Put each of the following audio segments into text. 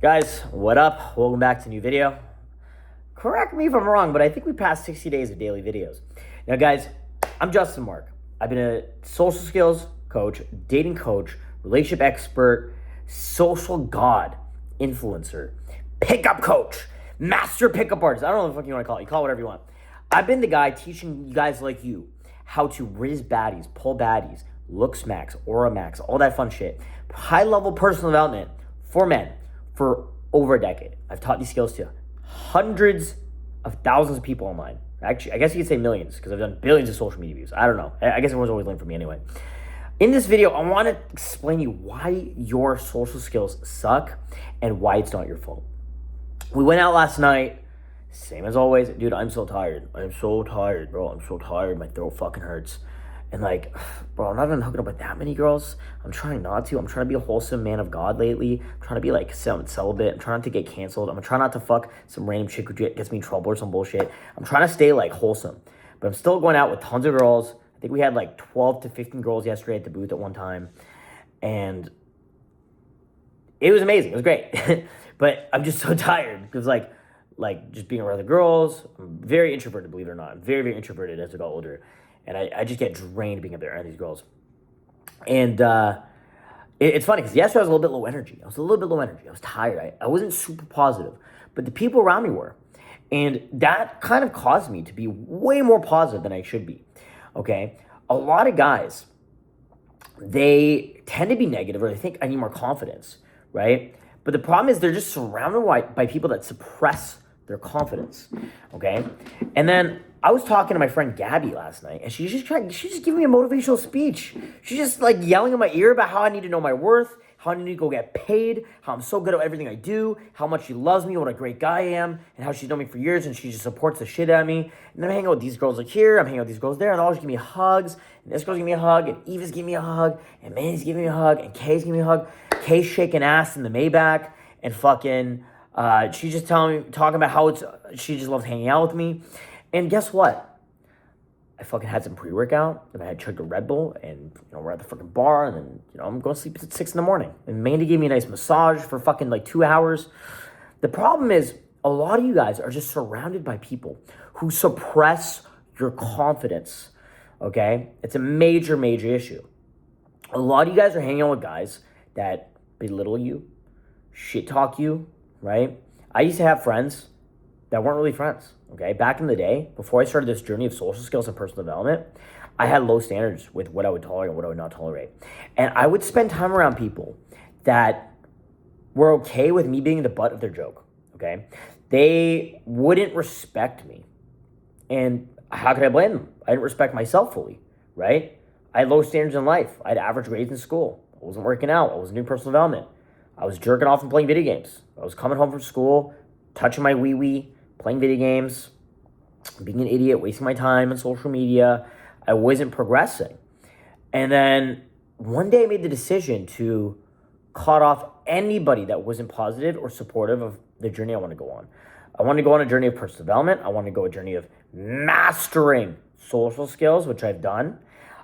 Guys, what up? Welcome back to a new video. Correct me if I'm wrong, but I think we passed 60 days of daily videos. Now, guys, I'm Justin Mark. I've been a social skills coach, dating coach, relationship expert, social god, influencer, pickup coach, master pickup artist. I don't know what the fuck you want to call it. You call it whatever you want. I've been the guy teaching you guys like you how to riz baddies, pull baddies, looks max, aura max, all that fun shit. High level personal development for men for over a decade. I've taught these skills to hundreds of thousands of people online. Actually, I guess you could say millions because I've done billions of social media views. I don't know. I guess everyone's always learning from me anyway. In this video, I want to explain you why your social skills suck and why it's not your fault. We went out last night, same as always. Dude, I'm so tired. I'm so tired, bro. I'm so tired. My throat fucking hurts. And like, bro, I'm not even hooking up with that many girls. I'm trying not to. I'm trying to be a wholesome man of God lately. I'm trying to be like celibate. I'm trying not to get canceled. I'm trying not to fuck some random chick who gets me in trouble or some bullshit. I'm trying to stay like wholesome. But I'm still going out with tons of girls. I think we had like 12 to 15 girls yesterday at the booth at one time. And it was amazing. It was great. But I'm just so tired because like just being around the girls. I'm very introverted, believe it or not. I'm very, very introverted as I got older. And I just get drained being up there around these girls. And it's funny because yesterday I was a little bit low energy. I was tired. I wasn't super positive. But the people around me were. And that kind of caused me to be way more positive than I should be. Okay? A lot of guys, they tend to be negative or they think I need more confidence. Right? But the problem is they're just surrounded by people that suppress their confidence. Okay? And then I was talking to my friend Gabby last night, and she's just giving me a motivational speech. She's just like yelling in my ear about how I need to know my worth, how I need to go get paid, how I'm so good at everything I do, how much she loves me, what a great guy I am, and how she's known me for years, and she just supports the shit out of me. And then I'm hanging out with these girls like here, I'm hanging out with these girls there, and they'll always give me hugs, and this girl's giving me a hug, and Eva's giving me a hug, and Manny's giving me a hug, and Kay's giving me a hug. Kay's shaking ass in the Maybach, and fucking, she's just talking about how she just loves hanging out with me. And guess what? I fucking had some pre-workout, and I had chugged a Red Bull, and we're at the fucking bar, and then I'm going to sleep at 6 a.m. And Mandy gave me a nice massage for fucking like 2 hours. The problem is a lot of you guys are just surrounded by people who suppress your confidence. Okay, it's a major, major issue. A lot of you guys are hanging out with guys that belittle you, shit talk you, right? I used to have friends that weren't really friends, okay? Back in the day, before I started this journey of social skills and personal development, I had low standards with what I would tolerate and what I would not tolerate. And I would spend time around people that were okay with me being the butt of their joke, okay? They wouldn't respect me. And how could I blame them? I didn't respect myself fully, right? I had low standards in life. I had average grades in school. I wasn't working out. I wasn't doing personal development. I was jerking off and playing video games. I was coming home from school, touching my wee-wee, playing video games, being an idiot, wasting my time on social media. I wasn't progressing. And then one day I made the decision to cut off anybody that wasn't positive or supportive of the journey I want to go on. I want to go on a journey of personal development. I want to go on a journey of mastering social skills, which I've done.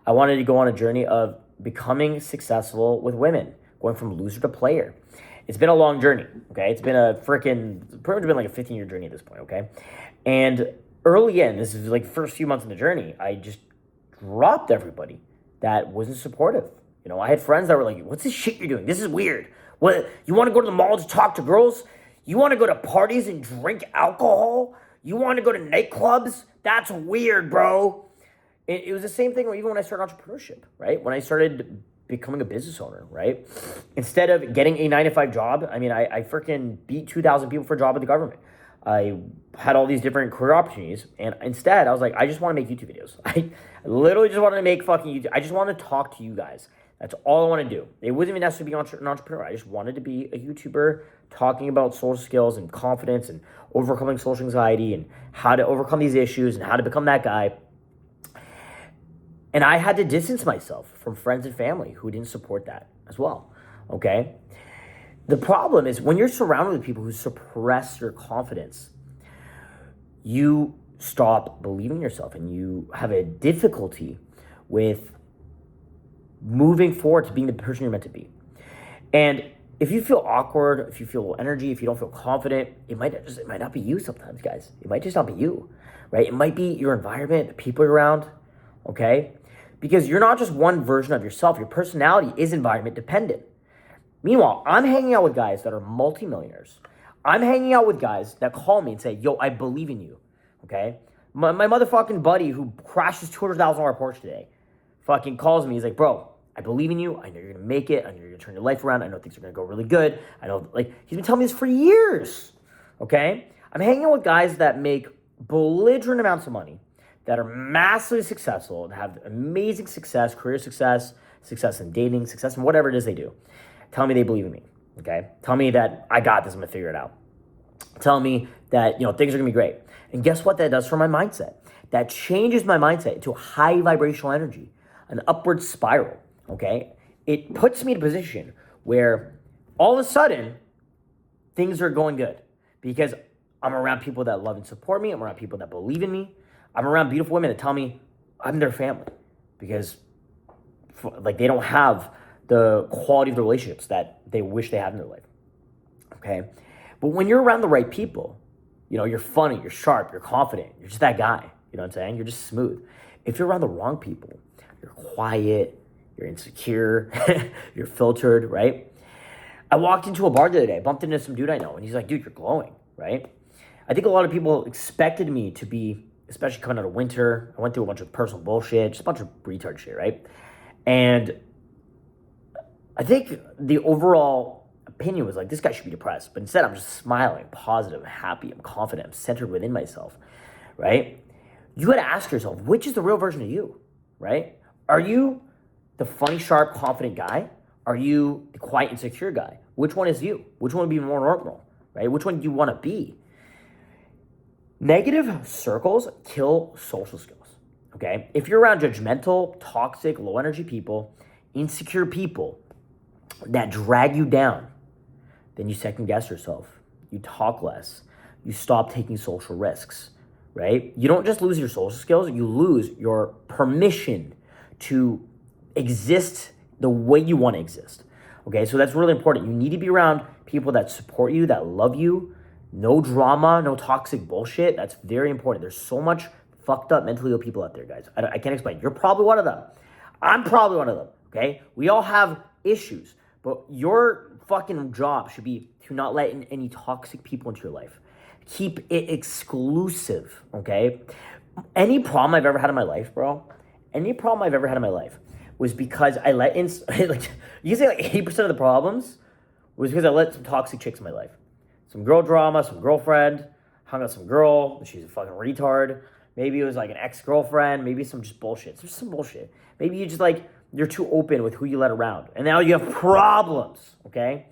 I wanted to go on a journey of becoming successful with women, going from loser to player. It's been a long journey, okay? It's been pretty much been like a 15-year journey at this point, okay? And early in, this is like the first few months of the journey, I just dropped everybody that wasn't supportive. I had friends that were like, what's this shit you're doing? This is weird. What, you want to go to the mall to talk to girls? You want to go to parties and drink alcohol? You want to go to nightclubs? That's weird, bro. It was the same thing even when I started entrepreneurship, right? When I started becoming a business owner, right? Instead of getting a 9-to-5 job, I freaking beat 2,000 people for a job with the government. I had all these different career opportunities, and instead I was like, I just want to make YouTube videos. I literally just wanted to make fucking YouTube. I just want to talk to you guys. That's all I want to do. It wasn't even necessarily be an entrepreneur. I just wanted to be a YouTuber talking about social skills and confidence and overcoming social anxiety and how to overcome these issues and how to become that guy. And I had to distance myself from friends and family who didn't support that as well, okay? The problem is when you're surrounded with people who suppress your confidence, you stop believing in yourself and you have a difficulty with moving forward to being the person you're meant to be. And if you feel awkward, if you feel low energy, if you don't feel confident, it might not be you sometimes, guys. It might just not be you, right? It might be your environment, the people you're around, okay? Because you're not just one version of yourself. Your personality is environment dependent. Meanwhile, I'm hanging out with guys that are multimillionaires. I'm hanging out with guys that call me and say, yo, I believe in you, okay? My motherfucking buddy who crashed his $200,000 Porsche today fucking calls me. He's like, bro, I believe in you. I know you're going to make it. I know you're going to turn your life around. I know things are going to go really good. I know, like, he's been telling me this for years, okay? I'm hanging out with guys that make belligerent amounts of money, that are massively successful, that have amazing success, career success, success in dating, success in whatever it is they do. Tell me they believe in me, okay? Tell me that I got this, I'm going to figure it out. Tell me that, things are going to be great. And guess what that does for my mindset? That changes my mindset to high vibrational energy, an upward spiral, okay? It puts me in a position where all of a sudden, things are going good because I'm around people that love and support me. I'm around people that believe in me. I'm around beautiful women that tell me I'm their family because they don't have the quality of the relationships that they wish they had in their life, okay? But when you're around the right people, you're funny, you're sharp, you're confident, you're just that guy, you know what I'm saying? You're just smooth. If you're around the wrong people, you're quiet, you're insecure, you're filtered, right? I walked into a bar the other day, bumped into some dude I know, and he's like, dude, you're glowing, right? I think a lot of people expected me to be, especially coming out of winter, I went through a bunch of personal bullshit, just a bunch of retard shit, right? And I think the overall opinion was like, this guy should be depressed. But instead, I'm just smiling, positive, I'm happy, I'm confident, I'm centered within myself, right? You got to ask yourself, which is the real version of you, right? Are you the funny, sharp, confident guy? Are you the quiet, insecure guy? Which one is you? Which one would be more normal, right? Which one do you want to be? Negative circles kill social skills, okay? If you're around judgmental, toxic, low energy people, insecure people that drag you down, then you second guess yourself. You talk less. You stop taking social risks, right? You don't just lose your social skills, you lose your permission to exist the way you want to exist, okay? So that's really important. You need to be around people that support you, that love you, no drama, no toxic bullshit. That's very important. There's so much fucked up mentally ill people out there, guys. I can't explain. You're probably one of them. I'm probably one of them, okay? We all have issues, but your fucking job should be to not let in any toxic people into your life. Keep it exclusive, okay? Any problem I've ever had in my life, bro, was because I let in, like, you can say like 80% of the problems was because I let some toxic chicks in my life. Some girl drama, some girlfriend, hung out with some girl, she's a fucking retard. Maybe it was like an ex-girlfriend, maybe some just bullshit. There's some bullshit. Maybe you just you're too open with who you let around. And now you have problems, okay?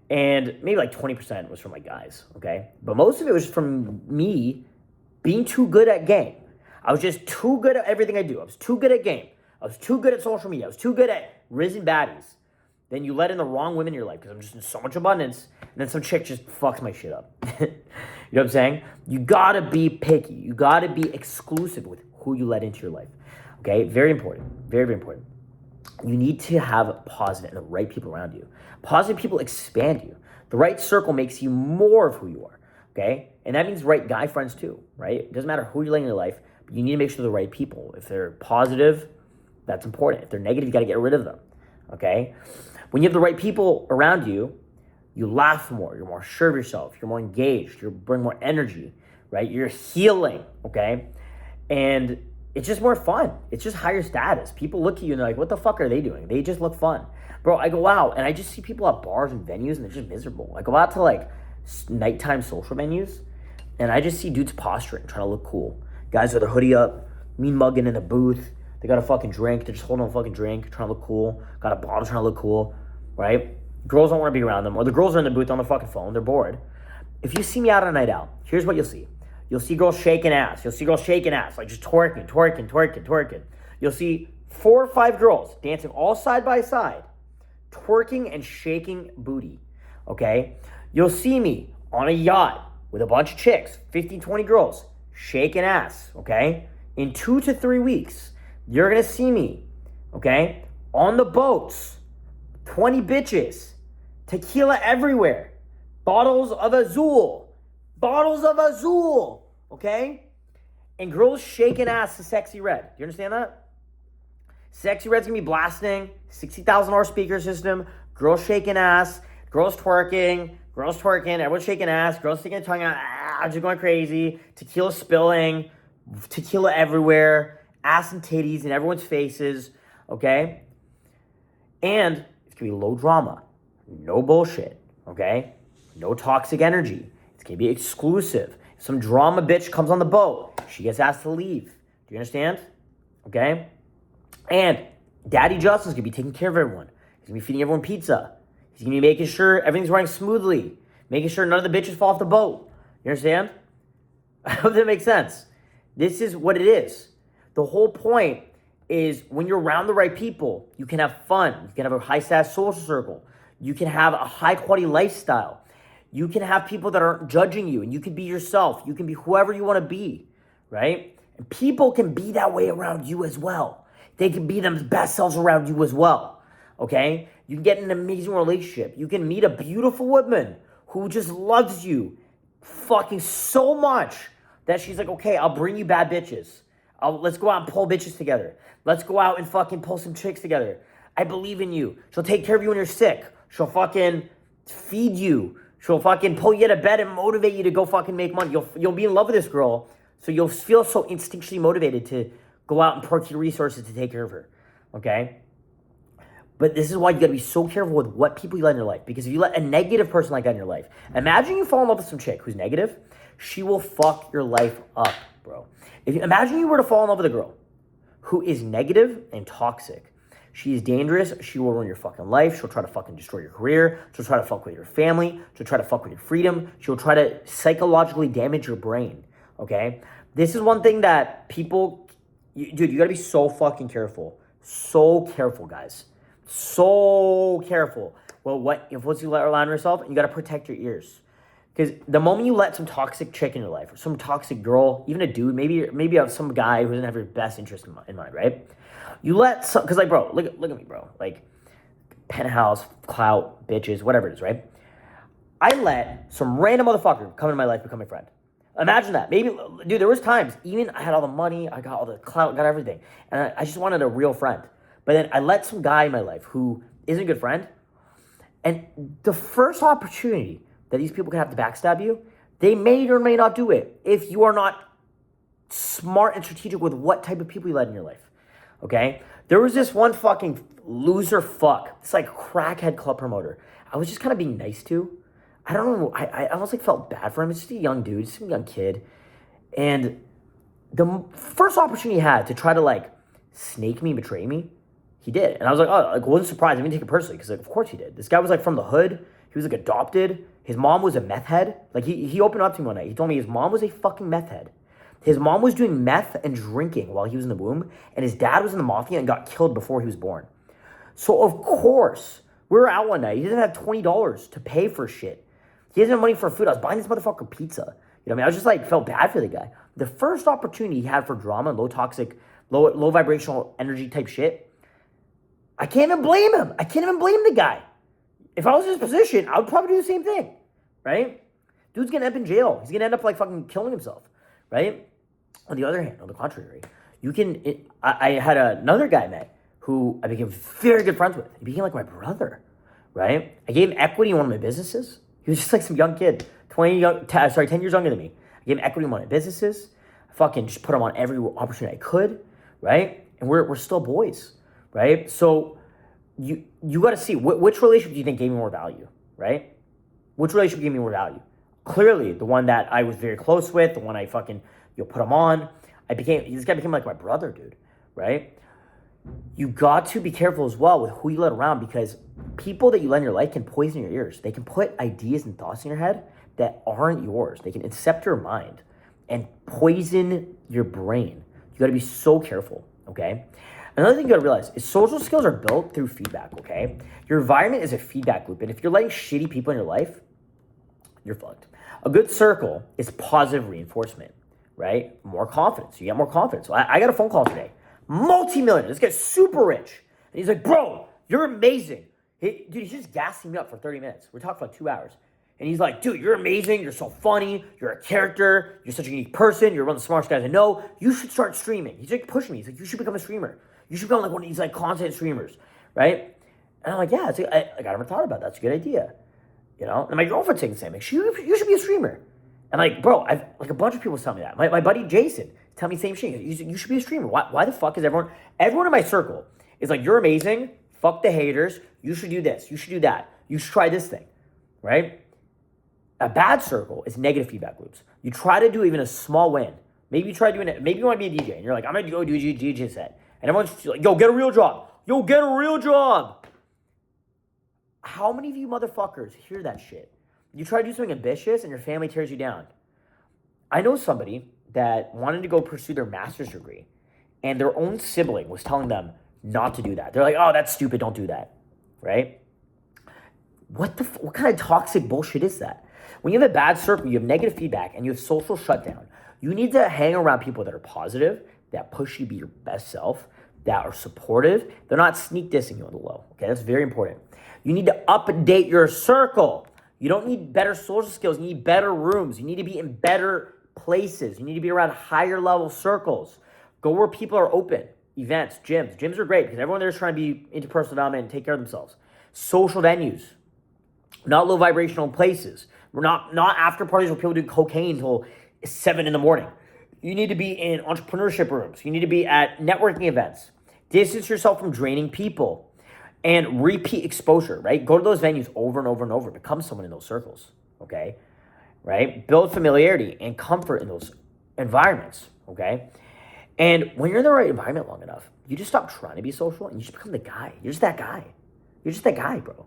And maybe like 20% was from my guys, okay? But most of it was from me being too good at game. I was just too good at everything I do. I was too good at game. I was too good at social media. I was too good at risen baddies. Then you let in the wrong women in your life because I'm just in so much abundance. And then some chick just fucks my shit up. You know what I'm saying? You gotta be picky. You gotta be exclusive with who you let into your life. Okay? Very important. Very, very important. You need to have positive and the right people around you. Positive people expand you. The right circle makes you more of who you are. Okay? And that means right guy friends too, right? It doesn't matter who you're letting in your life, but you need to make sure they're the right people. If they're positive, that's important. If they're negative, you got to get rid of them. Okay? When you have the right people around you, you laugh more, you're more sure of yourself, you're more engaged, you bring more energy, right? You're healing, okay? And it's just more fun. It's just higher status. People look at you and they're like, what the fuck are they doing? They just look fun. Bro, I go out and I just see people at bars and venues and they're just miserable. I go out to nighttime social venues and I just see dudes posturing, trying to look cool. Guys with their hoodie up, mean mugging in the booth. They got a fucking drink. They're just holding a fucking drink, trying to look cool. Got a bottle, trying to look cool, right? Girls don't want to be around them. Or the girls are in the booth on the fucking phone. They're bored. If you see me out on a night out, here's what you'll see. You'll see girls shaking ass. You'll see girls shaking ass, like just twerking. You'll see 4 or 5 girls dancing all side by side, twerking and shaking booty, okay? You'll see me on a yacht with a bunch of chicks, 15, 20 girls, shaking ass, okay? In 2 to 3 weeks, you're going to see me, okay, on the boats, 20 bitches, Tequila everywhere. Bottles of Azul. Bottles of Azul. Okay? And girls shaking ass to Sexy Red. Do you understand that? Sexy Red's gonna be blasting. $60,000 speaker system. Girls shaking ass. Girls twerking. Everyone's shaking ass. Girls sticking their tongue out. Just going crazy. Tequila spilling. Tequila everywhere. Ass and titties in everyone's faces. Okay? And it's gonna be low drama. No bullshit. Okay? No toxic energy. It's gonna be exclusive. If some drama bitch comes on the boat, she gets asked to leave. Do you understand? Okay? And Daddy Justin's gonna be taking care of everyone. He's gonna be feeding everyone pizza. He's gonna be making sure everything's running smoothly. Making sure none of the bitches fall off the boat. You understand? I hope that makes sense. This is what it is. The whole point is when you're around the right people, you can have fun. You can have a high-status social circle. You can have a high-quality lifestyle. You can have people that aren't judging you, and you can be yourself. You can be whoever you want to be, right? And people can be that way around you as well. They can be their best selves around you as well, okay? You can get an amazing relationship. You can meet a beautiful woman who just loves you fucking so much that she's like, okay, I'll bring you bad bitches. Let's go out and pull bitches together. Let's go out and fucking pull some chicks together. I believe in you. She'll take care of you when you're sick. She'll fucking feed you. She'll fucking pull you out of bed and motivate you to go fucking make money. You'll be in love with this girl, so you'll feel so instinctually motivated to go out and put your resources to take care of her, okay? But this is why you gotta be so careful with what people you let in your life. Because if you let a negative person like that in your life, imagine you fall in love with some chick who's negative, she will fuck your life up, bro. Imagine you were to fall in love with a girl who is negative and toxic. She is dangerous. She will ruin your fucking life. She'll try to fucking destroy your career. She'll try to fuck with your family. She'll try to fuck with your freedom. She'll try to psychologically damage your brain, okay? This is one thing that people, dude, you gotta be so fucking careful. So careful, guys. So careful. Well, once you let her lie on yourself, you gotta protect your ears. Because the moment you let some toxic chick in your life, or some toxic girl, even a dude, maybe you have some guy who doesn't have your best interest in mind, right? You let some, because like, bro, look at me, bro. Like, penthouse, clout, bitches, whatever it is, right? I let some random motherfucker come into my life, become my friend. Imagine that. Maybe, dude, there was times, even I had all the money, I got all the clout, got everything. And I just wanted a real friend. But then I let some guy in my life who isn't a good friend. And the first opportunity that these people can have to backstab you, they may or may not do it if you are not smart and strategic with what type of people you let in your life, okay? There was this one fucking loser fuck, this like crackhead club promoter. I was just kind of being nice to. I don't know, I almost like felt bad for him. It's just a young dude, just a young kid. And the first opportunity he had to try to like snake me, betray me, he did. And I was like, oh, like, wasn't surprised. I didn't take it personally because like, of course he did. This guy was like from the hood. He was like adopted. His mom was a meth head. Like he opened up to me one night. He told me his mom was a fucking meth head. His mom was doing meth and drinking while he was in the womb. And his dad was in the mafia and got killed before he was born. So of course, we were out one night. He didn't have $20 to pay for shit. He doesn't have money for food. I was buying this motherfucker pizza. You know what I mean? I was just like, felt bad for the guy. The first opportunity he had for drama, low toxic, low vibrational energy type shit, I can't even blame him. I can't even blame the guy. If I was in his position, I would probably do the same thing, right? Dude's gonna end up in jail. He's gonna end up like fucking killing himself, right? On the other hand, on the contrary, I had another guy I met who I became very good friends with. He became like my brother, right? I gave him equity in one of my businesses. He was just like some young kid, 10 years younger than me. I gave him equity in one of my businesses. I fucking just put him on every opportunity I could, right? And we're still boys, right? So you got to see which relationship do you think gave me more value, right? Which relationship gave me more value? Clearly, the one that I was very close with, the one I fucking put him on. This guy became like my brother, dude, right? You got to be careful as well with who you let around because people that you let in your life can poison your ears. They can put ideas and thoughts in your head that aren't yours. They can incept your mind and poison your brain. You got to be so careful, okay? Another thing you gotta realize is social skills are built through feedback, okay? Your environment is a feedback loop, and if you're letting shitty people in your life, you're fucked. A good circle is positive reinforcement, right? More confidence. You get more confidence. So I got a phone call today. Multi-millionaire. This guy's super rich. And he's like, bro, you're amazing. Dude, he's just gassing me up for 30 minutes. We're talking for like 2 hours. And he's like, dude, you're amazing. You're so funny. You're a character. You're such a unique person. You're one of the smartest guys I know. You should start streaming. He's like pushing me. He's like, you should become a streamer. You should become like one of these like content streamers, right? And I'm like, yeah, I never thought about that. That's a good idea. You know? And my girlfriend's saying the same. Like, you should be a streamer. And like, bro, I've like a bunch of people tell me that. My buddy Jason tell me the same shit. You should be a streamer. Why the fuck is everyone in my circle is like, you're amazing. Fuck the haters. You should do this. You should do that. You should try this thing, right? A bad circle is negative feedback loops. You try to do even a small win. Maybe you try doing it. Maybe you want to be a DJ and you're like, I'm going to go do a DJ set. And everyone's like, yo, get a real job. Yo, get a real job. How many of you motherfuckers hear that shit? You try to do something ambitious and your family tears you down. I know somebody that wanted to go pursue their master's degree and their own sibling was telling them not to do that. They're like, oh, that's stupid. Don't do that. Right? What kind of toxic bullshit is that? When you have a bad circle, you have negative feedback, and you have social shutdown, you need to hang around people that are positive, that push you to be your best self, that are supportive. They're not sneak dissing you on the low. Okay, that's very important. You need to update your circle. You don't need better social skills. You need better rooms. You need to be in better places. You need to be around higher level circles. Go where people are open. Events, gyms. Gyms are great because everyone there is trying to be into personal development and take care of themselves. Social venues, not low vibrational places. We're not after parties where people do cocaine until 7 a.m. You need to be in entrepreneurship rooms. You need to be at networking events. Distance yourself from draining people and repeat exposure, right? Go to those venues over and over and over. Become someone in those circles, okay? Right? Build familiarity and comfort in those environments, okay? And when you're in the right environment long enough, you just stop trying to be social and you just become the guy. You're just that guy. You're just that guy, bro,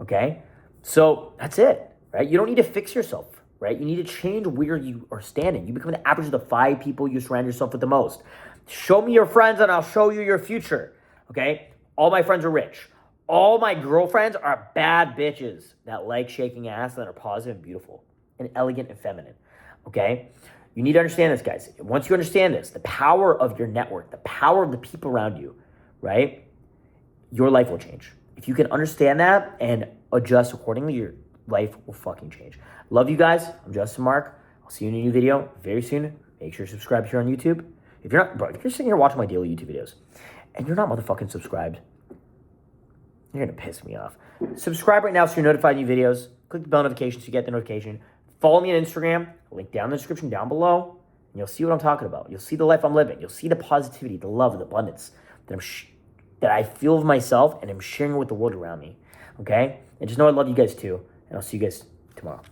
okay? So that's it. Right? You don't need to fix yourself, right? You need to change where you are standing. You become the average of the 5 people you surround yourself with the most. Show me your friends and I'll show you your future, okay? All my friends are rich. All my girlfriends are bad bitches that like shaking ass and are positive and beautiful and elegant and feminine, okay? You need to understand this, guys. Once you understand this, the power of your network, the power of the people around you, right? Your life will change. If you can understand that and adjust accordingly, your life will fucking change. Love you guys. I'm Justin Mark. I'll see you in a new video very soon. Make sure to subscribe here on YouTube. If you're not, bro, if you're sitting here watching my daily YouTube videos and you're not motherfucking subscribed, you're gonna piss me off. Subscribe right now so you're notified of new videos. Click the bell notification so you get the notification. Follow me on Instagram. Link down in the description down below, and you'll see what I'm talking about. You'll see the life I'm living. You'll see the positivity, the love, and the abundance that I feel of myself and I'm sharing with the world around me. Okay? And just know I love you guys too. And I'll see you guys tomorrow.